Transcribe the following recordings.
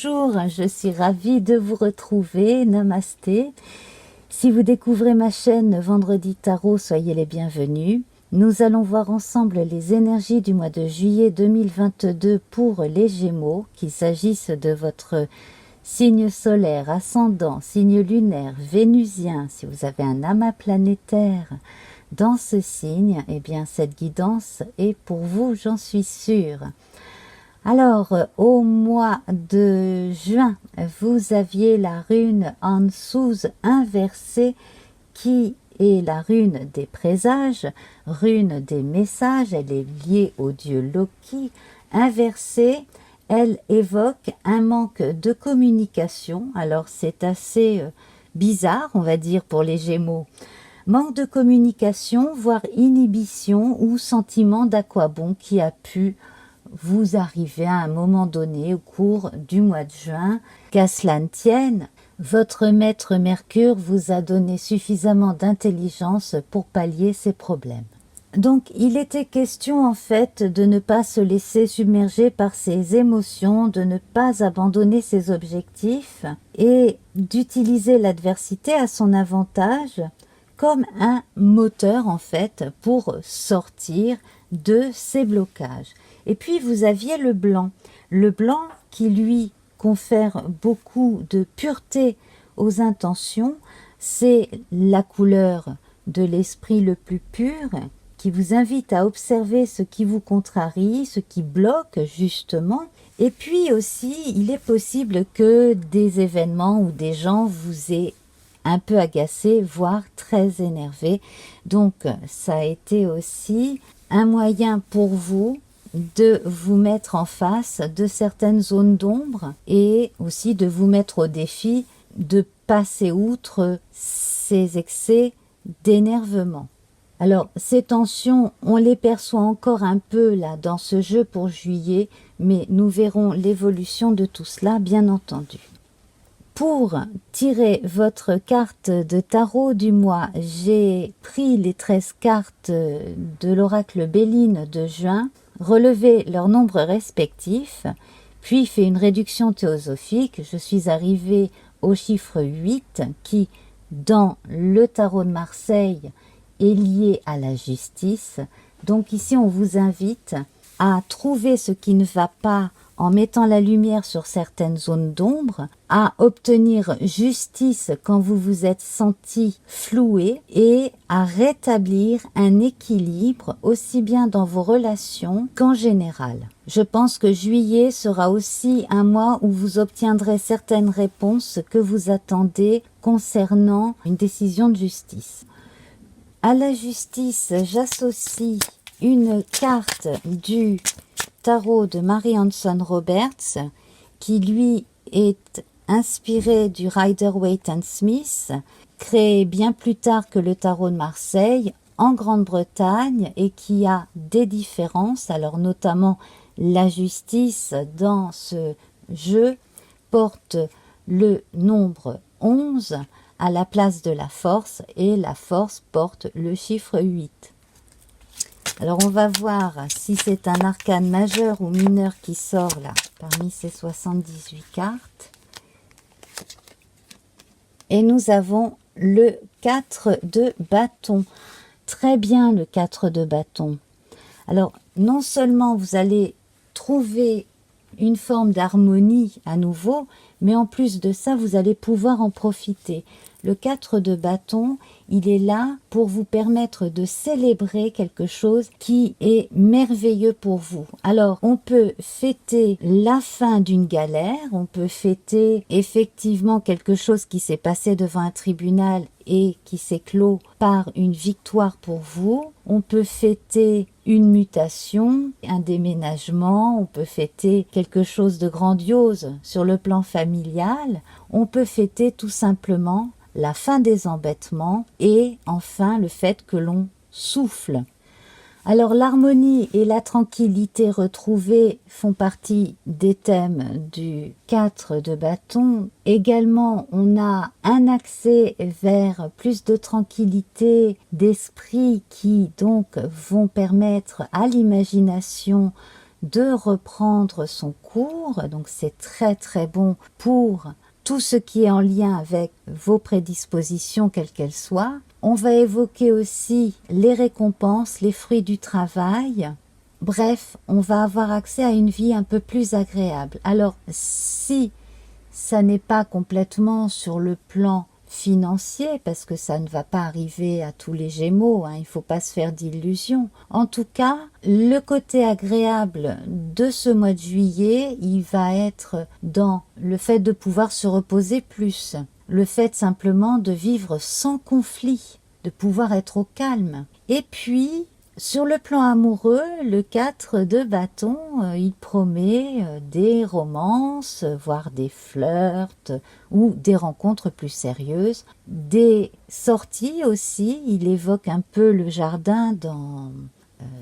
Bonjour, je suis ravie de vous retrouver, namasté. Si vous découvrez ma chaîne Vendredi Tarot, soyez les bienvenus. Nous allons voir ensemble les énergies du mois de juillet 2022 pour les Gémeaux, qu'il s'agisse de votre signe solaire, ascendant, signe lunaire, vénusien, si vous avez un amas planétaire dans ce signe, eh bien cette guidance est pour vous, j'en suis sûre. Alors, au mois de juin, vous aviez la rune Ansuz inversée qui est la rune des présages, rune des messages, elle est liée au dieu Loki. Inversée, elle évoque un manque de communication, alors c'est assez bizarre, on va dire, pour les Gémeaux. Manque de communication, voire inhibition ou sentiment d'aquabon qui a pu vous arriver à un moment donné au cours du mois de juin. Qu'à cela ne tienne, votre maître Mercure vous a donné suffisamment d'intelligence pour pallier ces problèmes. Donc il était question en fait de ne pas se laisser submerger par ses émotions, de ne pas abandonner ses objectifs et d'utiliser l'adversité à son avantage comme un moteur en fait pour sortir de ces blocages. Et puis vous aviez le blanc qui lui confère beaucoup de pureté aux intentions, c'est la couleur de l'esprit le plus pur qui vous invite à observer ce qui vous contrarie, ce qui bloque justement. Et puis aussi, il est possible que des événements ou des gens vous aient un peu agacé, voire très énervé. Donc ça a été aussi un moyen pour vous de vous mettre en face de certaines zones d'ombre et aussi de vous mettre au défi de passer outre ces excès d'énervement. Alors ces tensions, on les perçoit encore un peu là dans ce jeu pour juillet, mais nous verrons l'évolution de tout cela bien entendu. Pour tirer votre carte de tarot du mois, j'ai pris les 13 cartes de l'oracle Béline de juin, relevé leurs nombres respectifs, puis fait une réduction théosophique. Je suis arrivée au chiffre 8 qui, dans le tarot de Marseille, est lié à la justice. Donc ici, on vous invite à trouver ce qui ne va pas en mettant la lumière sur certaines zones d'ombre, à obtenir justice quand vous vous êtes senti floué et à rétablir un équilibre aussi bien dans vos relations qu'en général. Je pense que juillet sera aussi un mois où vous obtiendrez certaines réponses que vous attendez concernant une décision de justice. À la justice, j'associe une carte du tarot de Mary Hanson Roberts qui lui est inspiré du Rider-Waite and Smith, créé bien plus tard que le tarot de Marseille en Grande-Bretagne et qui a des différences. Alors notamment la justice dans ce jeu porte le nombre 11 à la place de la force et la force porte le chiffre 8. Alors on va voir si c'est un arcane majeur ou mineur qui sort là parmi ces 78 cartes. Et nous avons le 4 de bâton. Très bien le 4 de bâton. Alors non seulement vous allez trouver une forme d'harmonie à nouveau, mais en plus de ça vous allez pouvoir en profiter. Le 4 de bâton, il est là pour vous permettre de célébrer quelque chose qui est merveilleux pour vous. Alors, on peut fêter la fin d'une galère, on peut fêter effectivement quelque chose qui s'est passé devant un tribunal et qui s'est clos par une victoire pour vous. On peut fêter une mutation, un déménagement, on peut fêter quelque chose de grandiose sur le plan familial. On peut fêter tout simplement la fin des embêtements et enfin le fait que l'on souffle. Alors l'harmonie et la tranquillité retrouvée font partie des thèmes du 4 de bâton. Également, on a un accès vers plus de tranquillité d'esprit qui donc vont permettre à l'imagination de reprendre son cours. Donc c'est très très bon pour tout ce qui est en lien avec vos prédispositions, quelles qu'elles soient. On va évoquer aussi les récompenses, les fruits du travail. Bref, on va avoir accès à une vie un peu plus agréable. Alors, si ça n'est pas complètement sur le plan financier, parce que ça ne va pas arriver à tous les Gémeaux, il ne faut pas se faire d'illusions. En tout cas, le côté agréable de ce mois de juillet, il va être dans le fait de pouvoir se reposer plus, le fait simplement de vivre sans conflit, de pouvoir être au calme. Et puis, sur le plan amoureux, le 4 de bâton, il promet des romances, voire des flirts ou des rencontres plus sérieuses, des sorties aussi. Il évoque un peu le jardin dans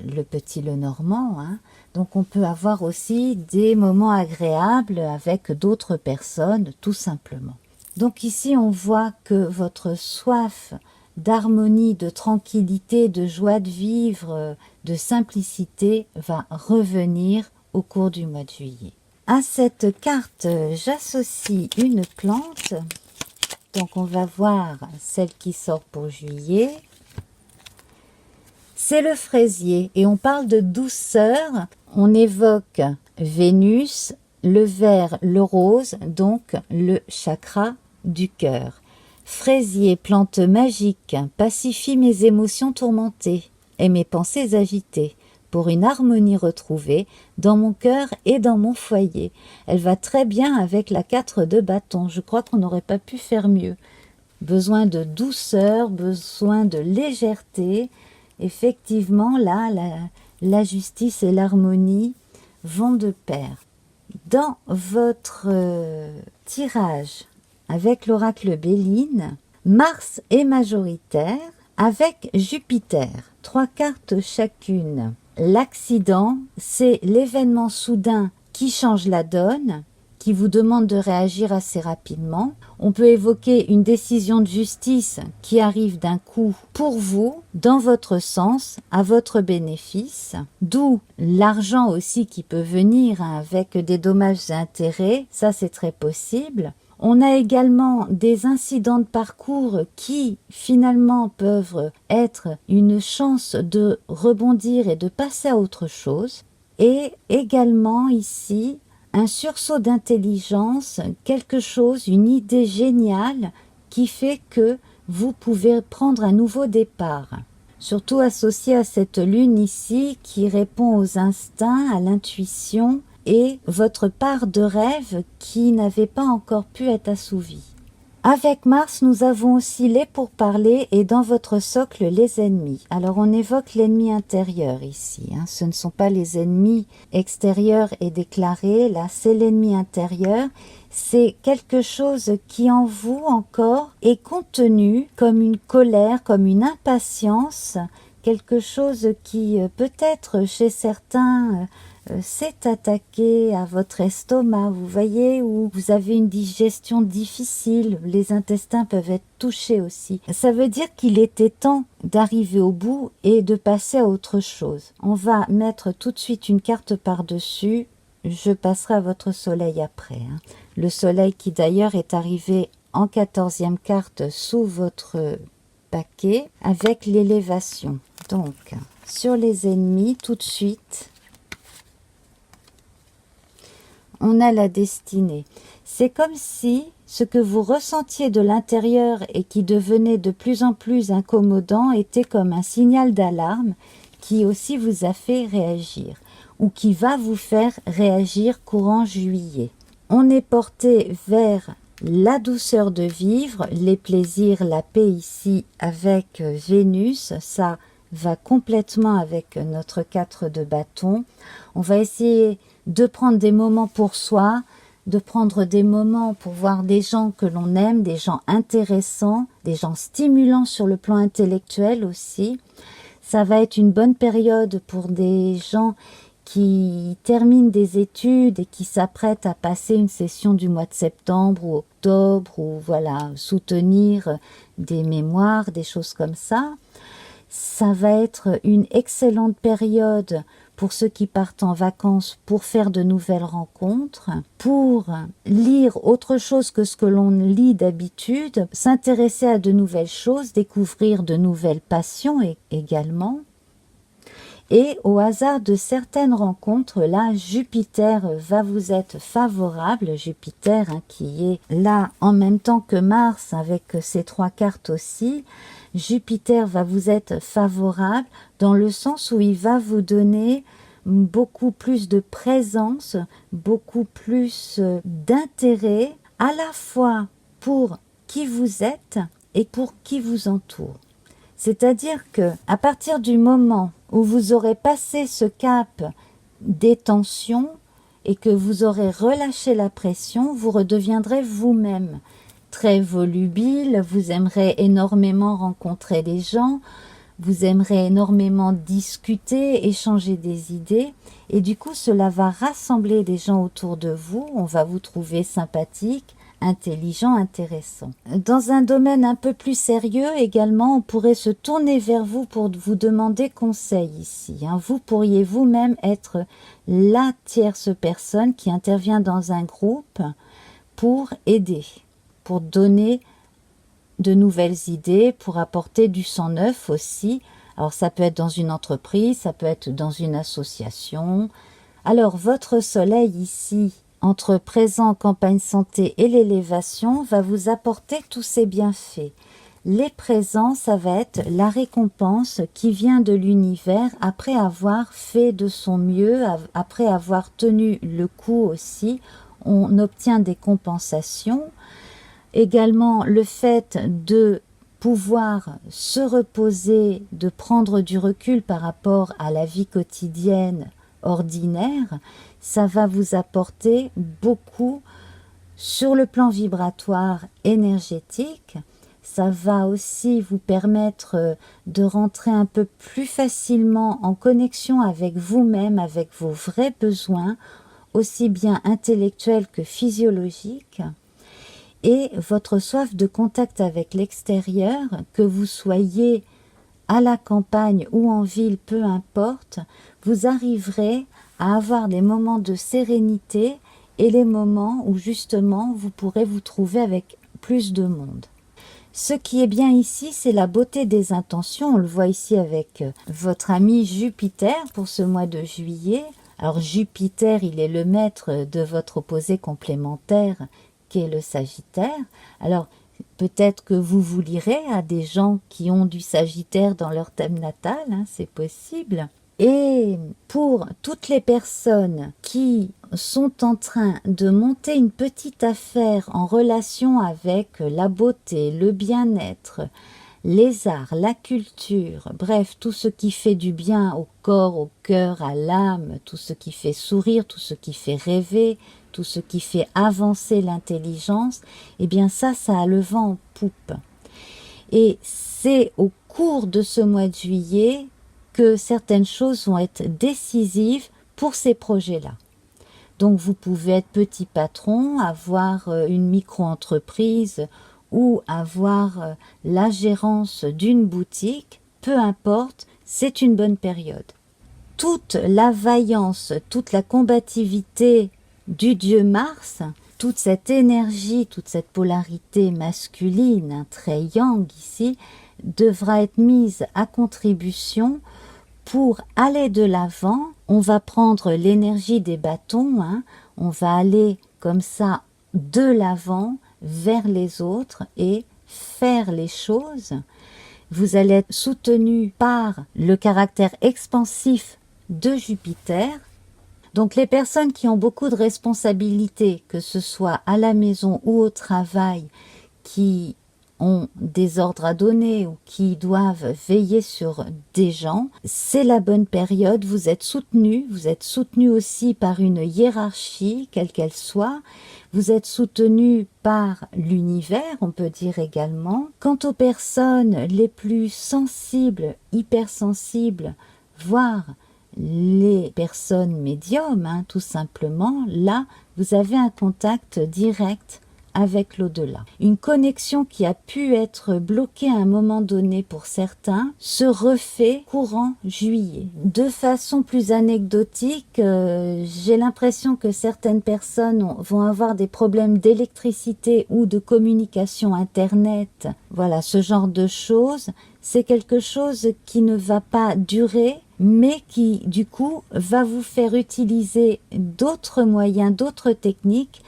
le Petit Lenormand, Donc on peut avoir aussi des moments agréables avec d'autres personnes, tout simplement. Donc ici on voit que votre soif d'harmonie, de tranquillité, de joie de vivre, de simplicité va revenir au cours du mois de juillet. À cette carte, j'associe une plante. Donc on va voir celle qui sort pour juillet. C'est le fraisier et on parle de douceur. On évoque Vénus, le vert, le rose, donc le chakra du cœur. Fraisier, plante magique, pacifie mes émotions tourmentées et mes pensées agitées pour une harmonie retrouvée dans mon cœur et dans mon foyer. Elle va très bien avec la 4 de bâton. Je crois qu'on n'aurait pas pu faire mieux. Besoin de douceur, besoin de légèreté. Effectivement, là, la justice et l'harmonie vont de pair. Dans votre tirage avec l'oracle Béline, Mars est majoritaire avec Jupiter. 3 cartes chacune. L'accident, c'est l'événement soudain qui change la donne, qui vous demande de réagir assez rapidement. On peut évoquer une décision de justice qui arrive d'un coup pour vous, dans votre sens, à votre bénéfice. D'où l'argent aussi qui peut venir avec des dommages et intérêts. Ça, c'est très possible. On a également des incidents de parcours qui finalement peuvent être une chance de rebondir et de passer à autre chose. Et également ici, un sursaut d'intelligence, quelque chose, une idée géniale qui fait que vous pouvez prendre un nouveau départ. Surtout associé à cette lune ici qui répond aux instincts, à l'intuition, et votre part de rêve qui n'avait pas encore pu être assouvie. Avec Mars, nous avons aussi les pourparlers et dans votre socle, les ennemis. Alors, on évoque l'ennemi intérieur ici. Ce ne sont pas les ennemis extérieurs et déclarés. Là, c'est l'ennemi intérieur. C'est quelque chose qui en vous encore est contenu comme une colère, comme une impatience, quelque chose qui peut-être chez certains s'est attaqué à votre estomac, vous voyez, où vous avez une digestion difficile, les intestins peuvent être touchés aussi. Ça veut dire qu'il était temps d'arriver au bout et de passer à autre chose. On va mettre tout de suite une carte par-dessus, je passerai à votre soleil après. Le soleil qui d'ailleurs est arrivé en 14e carte sous votre paquet avec l'élévation. Donc, sur les ennemis, tout de suite, on a la destinée. C'est comme si ce que vous ressentiez de l'intérieur et qui devenait de plus en plus incommodant était comme un signal d'alarme qui aussi vous a fait réagir ou qui va vous faire réagir courant juillet. On est porté vers la douceur de vivre, les plaisirs, la paix ici avec Vénus, ça va complètement avec notre 4 de bâton. On va essayer de prendre des moments pour soi, de prendre des moments pour voir des gens que l'on aime, des gens intéressants, des gens stimulants sur le plan intellectuel aussi. Ça va être une bonne période pour des gens qui terminent des études et qui s'apprêtent à passer une session du mois de septembre ou octobre ou voilà, soutenir des mémoires, des choses comme ça. Ça va être une excellente période pour ceux qui partent en vacances, pour faire de nouvelles rencontres, pour lire autre chose que ce que l'on lit d'habitude, s'intéresser à de nouvelles choses, découvrir de nouvelles passions également. Et au hasard de certaines rencontres, là, Jupiter va vous être favorable, Jupiter qui est là en même temps que Mars avec ces 3 cartes aussi. Jupiter va vous être favorable dans le sens où il va vous donner beaucoup plus de présence, beaucoup plus d'intérêt à la fois pour qui vous êtes et pour qui vous entoure. C'est-à-dire que à partir du moment où vous aurez passé ce cap des tensions et que vous aurez relâché la pression, vous redeviendrez vous-même très volubile, vous aimerez énormément rencontrer des gens, vous aimerez énormément discuter, échanger des idées, et du coup cela va rassembler des gens autour de vous, on va vous trouver sympathique, intelligent, intéressant. Dans un domaine un peu plus sérieux également, on pourrait se tourner vers vous pour vous demander conseil ici. Vous pourriez vous-même être la tierce personne qui intervient dans un groupe pour aider, pour donner de nouvelles idées, pour apporter du sang neuf aussi. Alors ça peut être dans une entreprise, ça peut être dans une association. Alors votre soleil ici, entre présent, campagne santé et l'élévation, va vous apporter tous ces bienfaits. Les présents, ça va être la récompense qui vient de l'univers après avoir fait de son mieux, après avoir tenu le coup aussi. On obtient des compensations. Également, le fait de pouvoir se reposer, de prendre du recul par rapport à la vie quotidienne ordinaire, ça va vous apporter beaucoup sur le plan vibratoire énergétique. Ça va aussi vous permettre de rentrer un peu plus facilement en connexion avec vous-même, avec vos vrais besoins, aussi bien intellectuels que physiologiques. Et votre soif de contact avec l'extérieur, que vous soyez à la campagne ou en ville, peu importe, vous arriverez à avoir des moments de sérénité et les moments où justement vous pourrez vous trouver avec plus de monde. Ce qui est bien ici, c'est la beauté des intentions. On le voit ici avec votre ami Jupiter pour ce mois de juillet. Alors Jupiter, il est le maître de votre opposé complémentaire qui est le Sagittaire. Alors peut-être que vous lirez à des gens qui ont du Sagittaire dans leur thème natal, c'est possible. Et pour toutes les personnes qui sont en train de monter une petite affaire en relation avec la beauté, le bien-être, les arts, la culture, bref, tout ce qui fait du bien au corps, au cœur, à l'âme, tout ce qui fait sourire, tout ce qui fait rêver, tout ce qui fait avancer l'intelligence, eh bien ça a le vent en poupe. Et c'est au cours de ce mois de juillet que certaines choses vont être décisives pour ces projets-là. Donc vous pouvez être petit patron, avoir une micro-entreprise ou avoir la gérance d'une boutique, peu importe, c'est une bonne période. Toute la vaillance, toute la combativité du dieu Mars, toute cette énergie, toute cette polarité masculine, très yang ici, devra être mise à contribution pour aller de l'avant. On va prendre l'énergie des bâtons, on va aller comme ça de l'avant vers les autres et faire les choses. Vous allez être soutenu par le caractère expansif de Jupiter. Donc les personnes qui ont beaucoup de responsabilités, que ce soit à la maison ou au travail, qui ont des ordres à donner ou qui doivent veiller sur des gens, c'est la bonne période, vous êtes soutenu aussi par une hiérarchie, quelle qu'elle soit, vous êtes soutenu par l'univers, on peut dire également. Quant aux personnes les plus sensibles, hypersensibles, voire les personnes médiums, tout simplement, là, vous avez un contact direct avec l'au-delà. Une connexion qui a pu être bloquée à un moment donné pour certains se refait courant juillet. De façon plus anecdotique, j'ai l'impression que certaines personnes vont avoir des problèmes d'électricité ou de communication internet. Voilà, ce genre de choses. C'est quelque chose qui ne va pas durer, mais qui, du coup, va vous faire utiliser d'autres moyens, d'autres techniques,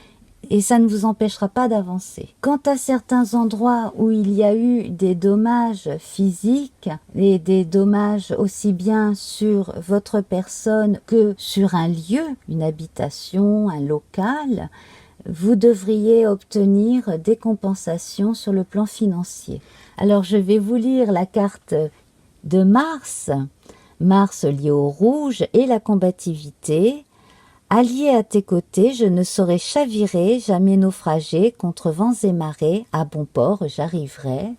et ça ne vous empêchera pas d'avancer. Quant à certains endroits où il y a eu des dommages physiques et des dommages aussi bien sur votre personne que sur un lieu, une habitation, un local, vous devriez obtenir des compensations sur le plan financier. Alors je vais vous lire la carte de Mars. Mars lié au rouge et la combativité. Allié à tes côtés, je ne saurais chavirer, jamais naufrager, contre vents et marées, à bon port j'arriverai.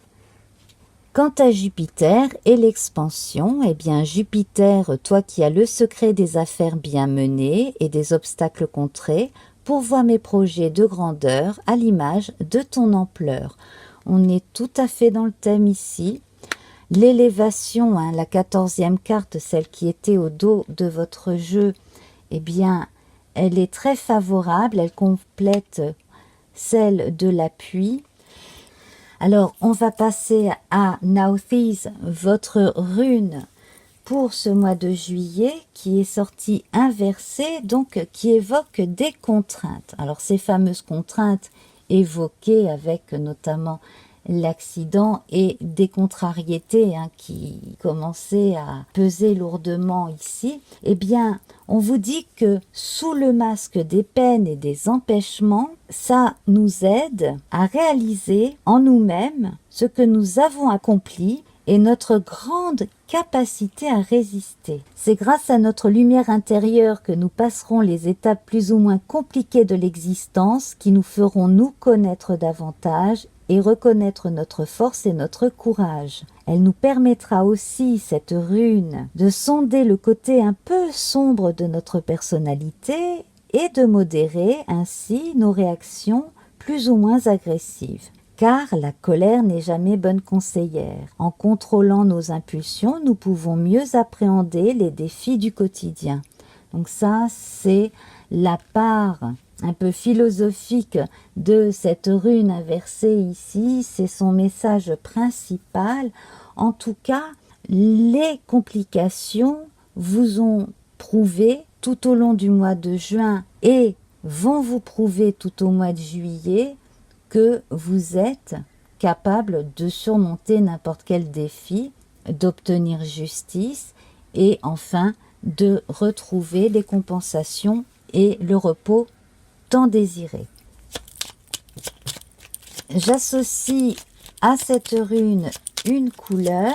Quant à Jupiter et l'expansion, eh bien Jupiter, toi qui as le secret des affaires bien menées et des obstacles contrés, pourvois mes projets de grandeur à l'image de ton ampleur. On est tout à fait dans le thème ici. L'élévation, la 14e carte, celle qui était au dos de votre jeu, eh bien, elle est très favorable, elle complète celle de l'appui. Alors, on va passer à Nauthiz, votre rune pour ce mois de juillet, qui est sortie inversée, donc qui évoque des contraintes. Alors, ces fameuses contraintes évoquées avec notamment l'accident et des contrariétés qui commençaient à peser lourdement ici, eh bien, on vous dit que sous le masque des peines et des empêchements, ça nous aide à réaliser en nous-mêmes ce que nous avons accompli et notre grande capacité à résister. C'est grâce à notre lumière intérieure que nous passerons les étapes plus ou moins compliquées de l'existence qui nous feront nous connaître davantage et reconnaître notre force et notre courage. Elle nous permettra aussi, cette rune, de sonder le côté un peu sombre de notre personnalité et de modérer ainsi nos réactions plus ou moins agressives. Car la colère n'est jamais bonne conseillère. En contrôlant nos impulsions, nous pouvons mieux appréhender les défis du quotidien. Donc ça, c'est la part un peu philosophique de cette rune inversée ici, c'est son message principal. En tout cas, les complications vous ont prouvé tout au long du mois de juin et vont vous prouver tout au mois de juillet que vous êtes capable de surmonter n'importe quel défi, d'obtenir justice et enfin de retrouver les compensations et le repos tant désiré. J'associe à cette rune une couleur.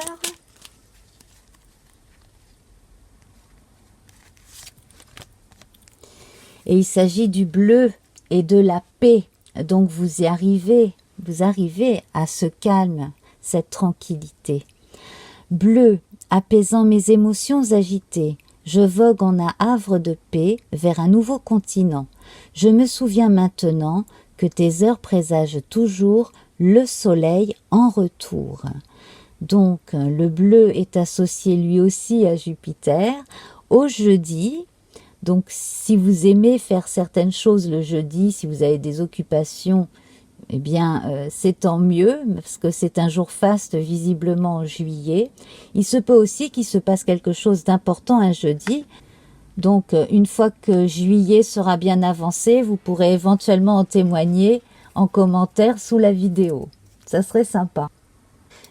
Et il s'agit du bleu et de la paix. Donc vous arrivez à ce calme, cette tranquillité. Bleu, apaisant mes émotions agitées. Je vogue en un havre de paix vers un nouveau continent. Je me souviens maintenant que tes heures présagent toujours le soleil en retour. Donc le bleu est associé lui aussi à Jupiter. Au jeudi, donc si vous aimez faire certaines choses le jeudi, si vous avez des occupations, eh bien c'est tant mieux, parce que c'est un jour faste visiblement en juillet. Il se peut aussi qu'il se passe quelque chose d'important un jeudi. Donc une fois que juillet sera bien avancé, vous pourrez éventuellement en témoigner en commentaire sous la vidéo. Ça serait sympa.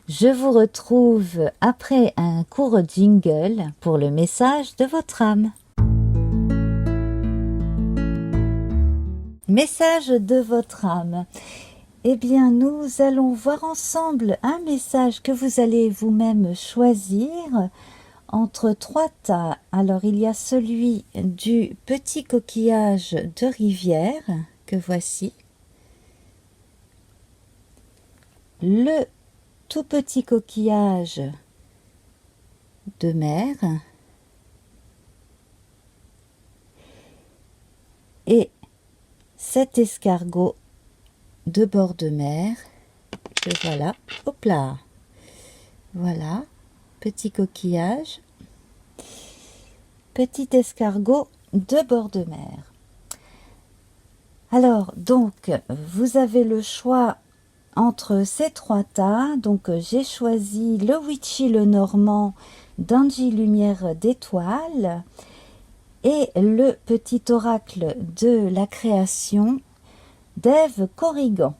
Je vous retrouve après un court jingle pour le message de votre âme. Message de votre âme. Eh bien, nous allons voir ensemble un message que vous allez vous-même choisir entre trois tas. Alors, il y a celui du petit coquillage de rivière, que voici. Le tout petit coquillage de mer. Et cet escargot de bord de mer. Que voilà, hop là, voilà, petit coquillage, petit escargot de bord de mer. Alors, donc, vous avez le choix entre ces trois tas. Donc, j'ai choisi le Witchy le Normand d'Angie Lumière d'étoiles et le petit oracle de la création d'Ève Corrigan.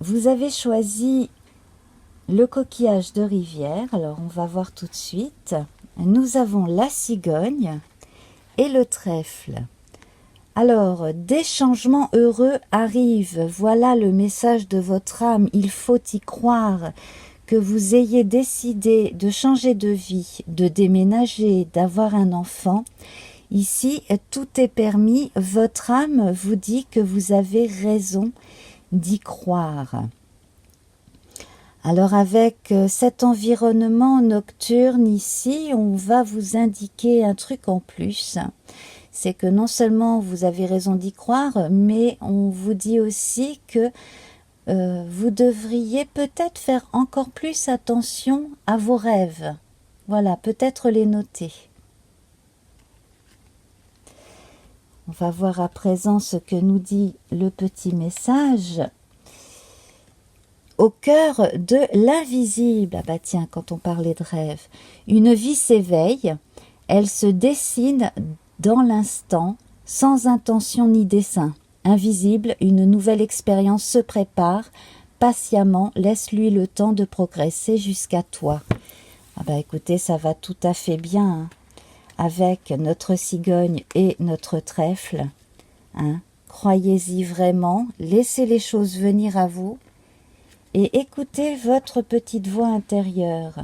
Vous avez choisi le coquillage de rivière. Alors, on va voir tout de suite. Nous avons la cigogne et le trèfle. Alors, des changements heureux arrivent. Voilà le message de votre âme. Il faut y croire. Que vous ayez décidé de changer de vie, de déménager, d'avoir un enfant. Ici, tout est permis. Votre âme vous dit que vous avez raison d'y croire. Alors avec cet environnement nocturne ici, on va vous indiquer un truc en plus. C'est que non seulement vous avez raison d'y croire, mais on vous dit aussi que vous devriez peut-être faire encore plus attention à vos rêves. Voilà, peut-être les noter. On va voir à présent ce que nous dit le petit message. Au cœur de l'invisible, ah bah tiens, quand on parlait de rêve, une vie s'éveille, elle se dessine dans l'instant, sans intention ni dessein. Invisible, une nouvelle expérience se prépare, patiemment, laisse-lui le temps de progresser jusqu'à toi. Ah bah écoutez, ça va tout à fait bien, hein, avec notre cigogne et notre trèfle. Hein. Croyez-y vraiment, laissez les choses venir à vous et écoutez votre petite voix intérieure.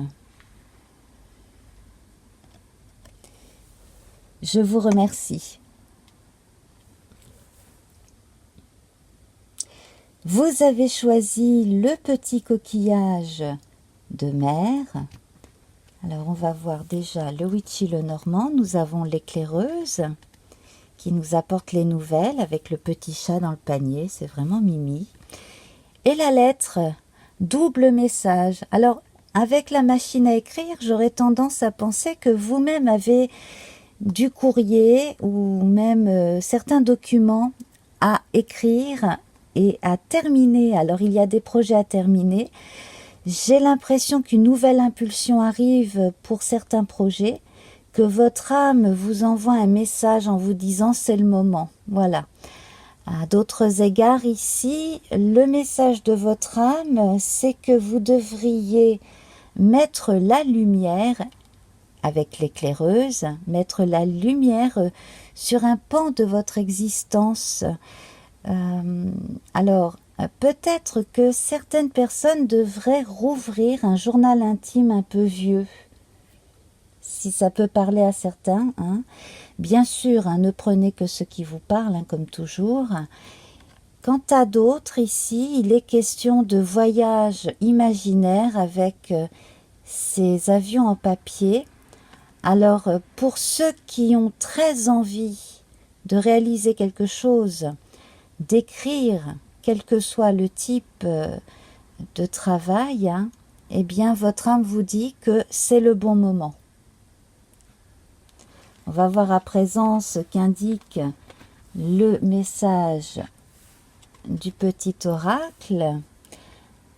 Je vous remercie. Vous avez choisi le petit coquillage de mer. Alors on va voir déjà le Witchy le Normand. Nous avons l'éclaireuse qui nous apporte les nouvelles avec le petit chat dans le panier. C'est vraiment mimi. Et la lettre, double message. Alors avec la machine à écrire, j'aurais tendance à penser que vous-même avez du courrier ou même certains documents à écrire et à terminer. Alors il y a des projets à terminer. J'ai l'impression qu'une nouvelle impulsion arrive pour certains projets, que votre âme vous envoie un message en vous disant c'est le moment. Voilà. À d'autres égards ici, le message de votre âme, c'est que vous devriez mettre la lumière avec l'éclaireuse, mettre la lumière sur un pan de votre existence. Alors, peut-être que certaines personnes devraient rouvrir un journal intime un peu vieux, si ça peut parler à certains. Hein. Bien sûr, hein, ne prenez que ce qui vous parle, hein, comme toujours. Quant à d'autres, ici, il est question de voyages imaginaires avec ces avions en papier. Alors, pour ceux qui ont très envie de réaliser quelque chose, d'écrire, quel que soit le type de travail, hein, eh bien, votre âme vous dit que c'est le bon moment. On va voir à présent ce qu'indique le message du petit oracle.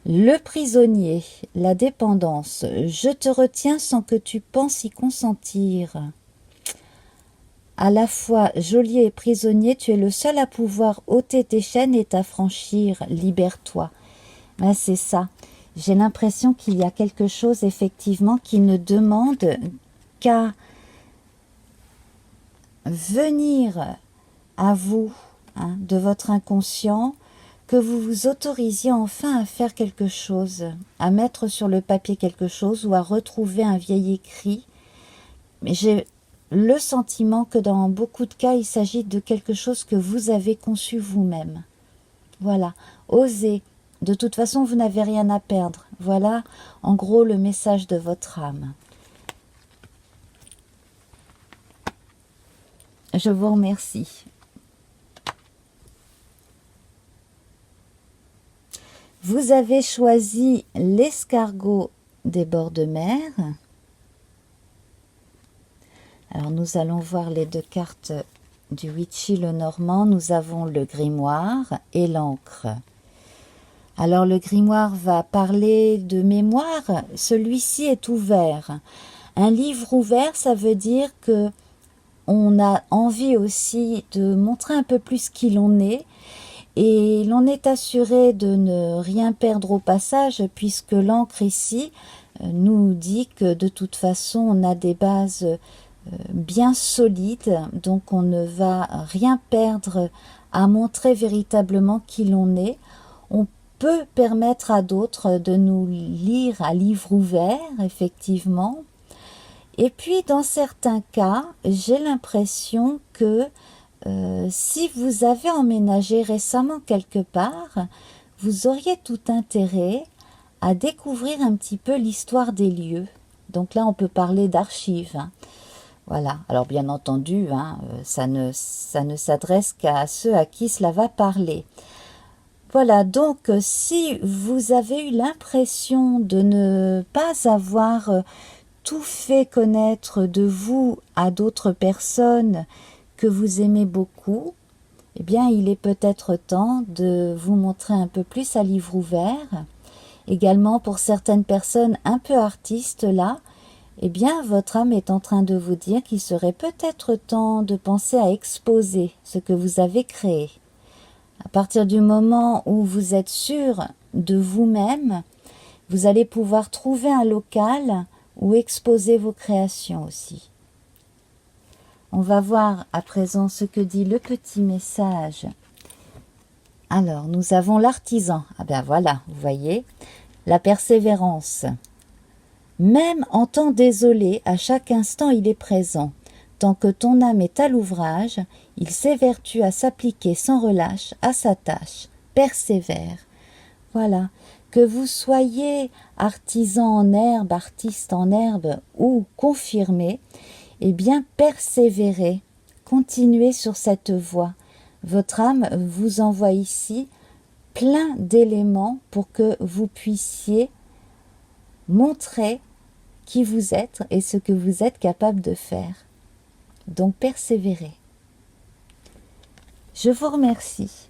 Le prisonnier, la dépendance. Je te retiens sans que tu penses y consentir. À la fois geôlier et prisonnier, tu es le seul à pouvoir ôter tes chaînes et t'affranchir. Libère-toi. Ben, c'est ça. J'ai l'impression qu'il y a quelque chose effectivement qui ne demande qu'à venir à vous, hein, de votre inconscient, que vous vous autorisiez enfin à faire quelque chose, à mettre sur le papier quelque chose ou à retrouver un vieil écrit. Mais j'ai le sentiment que dans beaucoup de cas, il s'agit de quelque chose que vous avez conçu vous-même. Voilà, osez. De toute façon, vous n'avez rien à perdre. Voilà, en gros, le message de votre âme. Je vous remercie. Vous avez choisi l'escargot des bords de mer. Alors nous allons voir les deux cartes du Witchy le Normand. Nous avons le grimoire et l'encre. Alors le grimoire va parler de mémoire. Celui-ci est ouvert. Un livre ouvert, ça veut dire que on a envie aussi de montrer un peu plus qui l'on est. Et l'on est assuré de ne rien perdre au passage, puisque l'encre ici nous dit que de toute façon on a des bases bien solides, donc on ne va rien perdre à montrer véritablement qui l'on est. On peut permettre à d'autres de nous lire à livre ouvert, effectivement. Et puis dans certains cas, j'ai l'impression que si vous avez emménagé récemment quelque part, vous auriez tout intérêt à découvrir un petit peu l'histoire des lieux. Donc là, on peut parler d'archives. Hein. Voilà. Alors bien entendu, hein, ça ne s'adresse qu'à ceux à qui cela va parler. Voilà, donc si vous avez eu l'impression de ne pas avoir tout fait connaître de vous à d'autres personnes que vous aimez beaucoup, eh bien il est peut-être temps de vous montrer un peu plus à livre ouvert. Également pour certaines personnes un peu artistes là, eh bien votre âme est en train de vous dire qu'il serait peut-être temps de penser à exposer ce que vous avez créé. À partir du moment où vous êtes sûr de vous-même, vous allez pouvoir trouver un local où exposer vos créations aussi. On va voir à présent ce que dit le petit message. Alors, nous avons l'artisan. Ah ben voilà, vous voyez, la persévérance. Même en temps désolé, à chaque instant il est présent. Tant que ton âme est à l'ouvrage, il s'évertue à s'appliquer sans relâche à sa tâche. Persévère. Voilà. Que vous soyez artisan en herbe, artiste en herbe ou confirmé, eh bien persévérez, continuez sur cette voie. Votre âme vous envoie ici plein d'éléments pour que vous puissiez montrer qui vous êtes et ce que vous êtes capable de faire. Donc persévérez. Je vous remercie.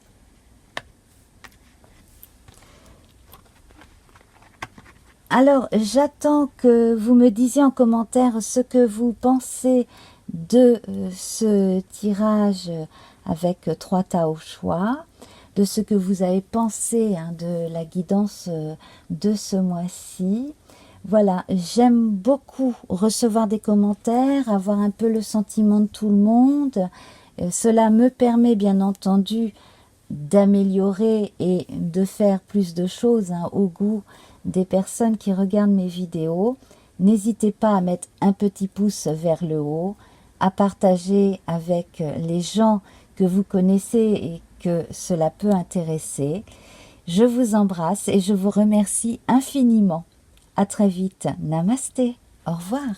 Alors, j'attends que vous me disiez en commentaire ce que vous pensez de ce tirage avec 3 tas au choix, de ce que vous avez pensé de la guidance de ce mois-ci. Voilà, j'aime beaucoup recevoir des commentaires, avoir un peu le sentiment de tout le monde. Cela me permet bien entendu d'améliorer et de faire plus de choses au goût des personnes qui regardent mes vidéos. N'hésitez pas à mettre un petit pouce vers le haut, à partager avec les gens que vous connaissez et que cela peut intéresser. Je vous embrasse et je vous remercie infiniment. À très vite. Namasté. Au revoir.